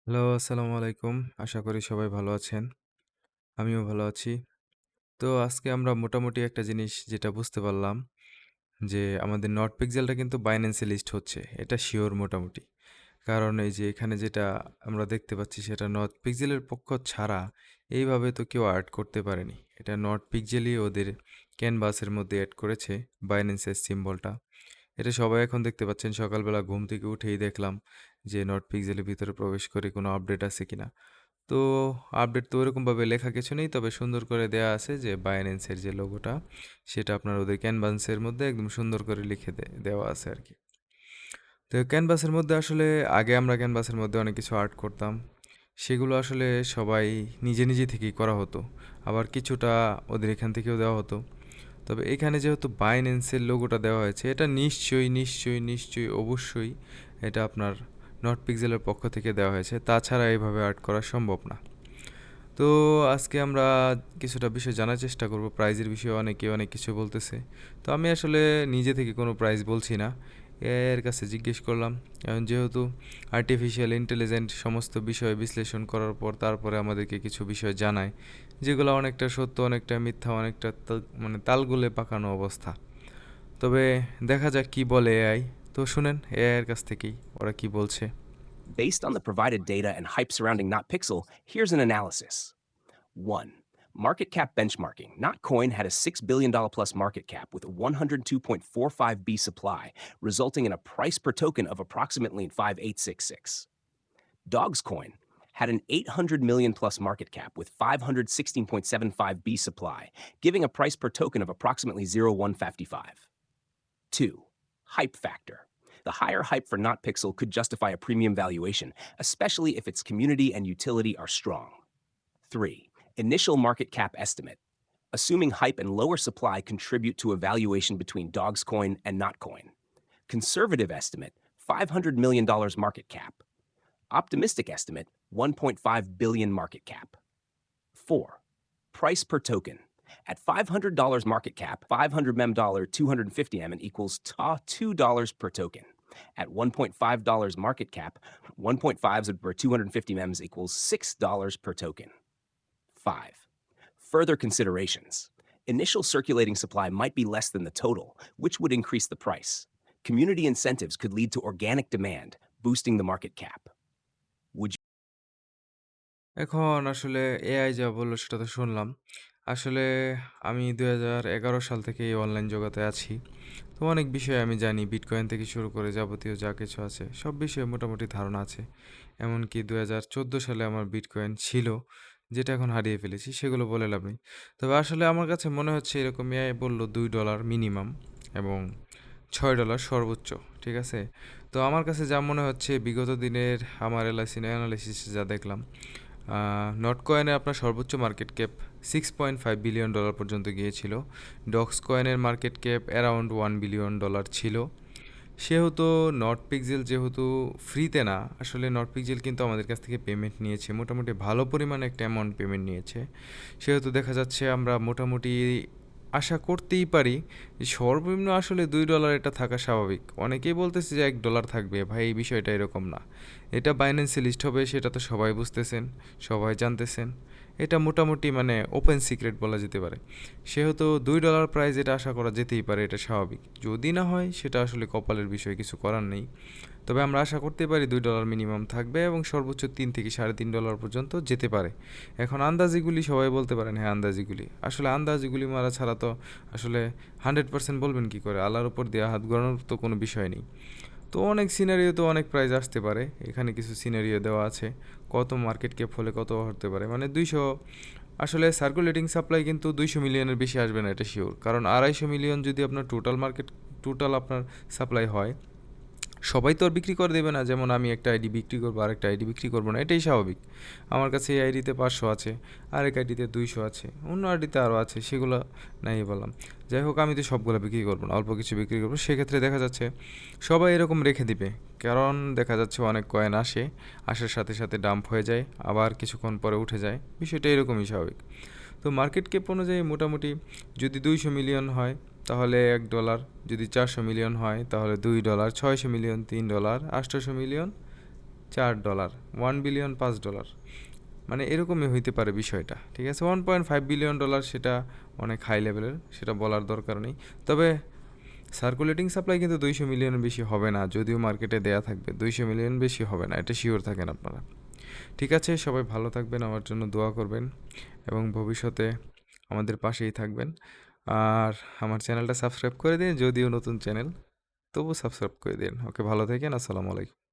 Hello, আসসালামু আলাইকুম। আশা করি সবাই ভালো আছেন। আমিও ভালো আছি। তো আজকে আমরা মোটামুটি একটা জিনিস যেটা বুঝতে পারলাম যে, আমাদের নট পিক্সেলটা কিন্তু বাইন্যান্সে লিস্ট হচ্ছে। এটা সিওর মোটামুটি। কারণ এই যে এখানে যেটা আমরা দেখতে পাচ্ছি সেটা নট পিক্সেলের পক্ষ ছাড়া এইভাবে তো কেউ আর্ট করতে পারেনি। এটা নট পিক্সেলই ওদের ক্যানভাসের মধ্যে এড করেছে বাইন্যান্সের সিম্বলটা। এটা সবাই এখন দেখতে পাচ্ছেন সকালবেলা ঘুম থেকে উঠেই দেখলাম যে নট পিক্সেলের ভিতরে প্রবেশ করে কোনো আপডেট আছে কিনা। তো আপডেট তো ওরকমভাবে লেখা কিছু নেই। তবে সুন্দর করে দেয়া আছে যে বাইন্যান্সের যে লোগোটা সেটা আপনার ওদের ক্যানভাসের মধ্যে একদম সুন্দর করে লিখে দেওয়া আছে আরকি। তো ক্যানভাসের মধ্যে আসলে আগে আমরা ক্যানভাসের মধ্যে অনেক কিছু আর্ট করতাম। সেগুলো আসলে সবাই নিজে, নিজে থেকেই করা হতো। আবার কিছুটা ওদের এখান থেকেও দেওয়া হতো। তবে এখানে যেহেতু বাইন্যান্সের লোগোটা দেওয়া হয়েছে এটা নিশ্চয়ই অবশ্যই এটা আপনার নট পিক্সেলের পক্ষ থেকে দেওয়া হয়েছে। তাছাড়া এভাবে আর্ট করা সম্ভব না। তো আজকে আমরা কিছুটা বিষয় জানার চেষ্টা করব। প্রাইজের বিষয়ে অনেকে অনেক কিছু বলতেছে। তো আমি আসলে নিজে থেকে কোনো প্রাইস বলছি না। এর কাছে জিজ্ঞেস করলাম। এখন যেহেতু আর্টিফিশিয়াল ইন্টেলিজেন্ট সমস্ত বিষয় বিশ্লেষণ করার পর তারপরে আমাদেরকে কিছু বিষয় জানায়, যেগুলো অনেকটা সত্য, অনেকটা মিথ্যা, অনেকটা মানে তালগুলে পাকানো অবস্থা। তবে দেখা যাক কি বলে এআই। তো শুনেন এআই এর কাছ থেকেই ওরা কি বলছে। Based on the provided data and hype surrounding NotPixel, here's an analysis. 1. Market cap benchmarking. Notcoin had a $6 billion plus market cap with a 102.45B supply, resulting in a price per token of approximately 5866. Dogscoin had an 800 million plus market cap with 516.75B supply, giving a price per token of approximately 0.155. 2. Hype factor. The higher hype for NotPixel could justify a premium valuation, especially if its community and utility are strong. 3. Initial market cap estimate. Assuming hype and lower supply contribute to a valuation between Dogscoin and Notcoin. Conservative estimate $500 million market cap. Optimistic estimate $1.5 billion market cap. 4. Price per token. At $500 market cap, 500 mem dollar, 250 M equals $2 per token. At $1.5 market cap, 1.5s per 250 mems equals $6 per token. 5. Further considerations. Initial circulating supply might be less than the total, which would increase the price. Community incentives could lead to organic demand, boosting the market cap. Would এখন আসলে AI যা বলল সেটা তো শুনলাম। আসলে আমি ২০১১ সাল থেকে এই অনলাইন জগতে আছি। তো অনেক বিষয় আমি জানি। বিটকয়েন থেকে শুরু করে যাবতীয় যা কিছু আছে, সব বিষয়ে মোটামুটি ধারণা আছে। এমনকি ২০১৪ সালে আমার বিটকয়েন ছিল, যেটা এখন হারিয়ে ফেলেছি। সেগুলো বলে লাভ নেই। তবে আসলে আমার কাছে মনে হচ্ছে এরকম এআই বলল $২ মিনিমাম এবং $৬ সর্বোচ্চ। ঠিক আছে? তো আমার কাছে যা মনে হচ্ছে বিগত দিনের আমার এলআইসি অ্যানালাইসিসে যা দেখলাম, নট কয়েনে আপনার সর্বোচ্চ মার্কেট ক্যাপ $6.5 বিলিয়ন পর্যন্ত গিয়েছিল। ডক্স কয়েনের মার্কেট ক্যাপ অ্যারাউন্ড $1 বিলিয়ন ছিল। সেহেতু নট পিক্সেল যেহেতু ফ্রিতে না, আসলে নট পিক্সেল কিন্তু আমাদের কাছ থেকে পেমেন্ট নিয়েছে। মোটামুটি ভালো পরিমাণে একটা অ্যামাউন্ট পেমেন্ট নিয়েছে। সেহেতু দেখা যাচ্ছে আমরা মোটামুটি আশা করতেই পারি যে সর্বনিম্ন আসলে $2 এটা থাকা স্বাভাবিক। অনেকেই বলতেছে যে $1 থাকবে। ভাই এই বিষয়টা এরকম না। এটা বাইন্যান্সে লিস্ট হবে সেটা তো সবাই বুঝতেছেন, সবাই জানতেছেন। এটা মোটামুটি মানে ওপেন সিক্রেট বলা যেতে পারে। সেহেতু $2 প্রাইস এটা আশা করা যেতেই পারে, এটা স্বাভাবিক। যদি না হয় সেটা আসলে কপালের বিষয়, কিছু করার নেই। তবে আমরা আশা করতে পারি $2 মিনিমাম থাকবে এবং সর্বোচ্চ 3 থেকে $3.5 পর্যন্ত যেতে পারে। এখন আন্দাজিগুলি সবাই বলতে পারেন, হ্যাঁ আন্দাজিগুলি। আসলে আন্দাজিগুলি মারা ছাড়া তো আসলে 100% বলবেন কী করে? আল্লাহর উপর দেওয়া হাত গণানোর তো কোনো বিষয় নেই। তো অনেক সিনারিও তো অনেক প্রাইস আসতে পারে। এখানে কিছু সিনারিও দেওয়া আছে। কত মার্কেট ক্যাপ হলে কত হতে পারে। মানে 200, আসলে সার্কুলেটিং সাপ্লাই কিন্তু 200 মিলিয়নের বেশি আসবে না এটা শিওর। কারণ 250 মিলিয়ন যদি আপনার টোটাল আপনার সাপ্লাই হয়, সবাই তো আর বিক্রি করে দেবে না। যেমন আমি একটা আইডি বিক্রি করবো, আরেকটা আইডি বিক্রি করবো না, এটাই স্বাভাবিক। আমার কাছে এই আইডিতে 500 আছে, আরেক আইডিতে 200 আছে, অন্য আইডিতে আরও আছে, সেগুলো নাই বললাম। যাই হোক, আমি তো সবগুলো বিক্রি করবো না, অল্প কিছু বিক্রি করবো। সেক্ষেত্রে দেখা যাচ্ছে সবাই এরকম রেখে দিবে। কারণ দেখা যাচ্ছে অনেক কয়েন আসে, আসার সাথে সাথে ডাম্প হয়ে যায়, আবার কিছুক্ষণ পরে উঠে যায়। বিষয়টা এরকমই স্বাভাবিক। তো মার্কেট ক্যাপ অনুযায়ী মোটামুটি যদি 200 মিলিয়ন হয় তাহলে $1, যদি 400 মিলিয়ন হয় তাহলে $2, 600 মিলিয়ন $3, 800 মিলিয়ন $4, 1 বিলিয়ন $5, মানে এরকমই হইতে পারে বিষয়টা, ঠিক আছে। $1.5 বিলিয়ন সেটা অনেক হাই লেভেলের, সেটা বলার দরকার নেই। তবে সার্কুলেটিং সাপ্লাই কিন্তু 200 মিলিয়নের বেশি হবে না, যদিও মার্কেটে দেয়া থাকবে 200 মিলিয়ন বেশি হবে না, এটা শিওর থাকেন আপনারা। ঠিক আছে, সবাই ভালো থাকবেন, আমার জন্য দোয়া করবেন এবং ভবিষ্যতে আমাদের পাশেই থাকবেন। আর আমার চ্যানেলটা সাবস্ক্রাইব করে দিন, যদিও নতুন চ্যানেল, তবু সাবস্ক্রাইব করে দিন। ওকে, ভালো থাকেন, আসসালামু আলাইকুম।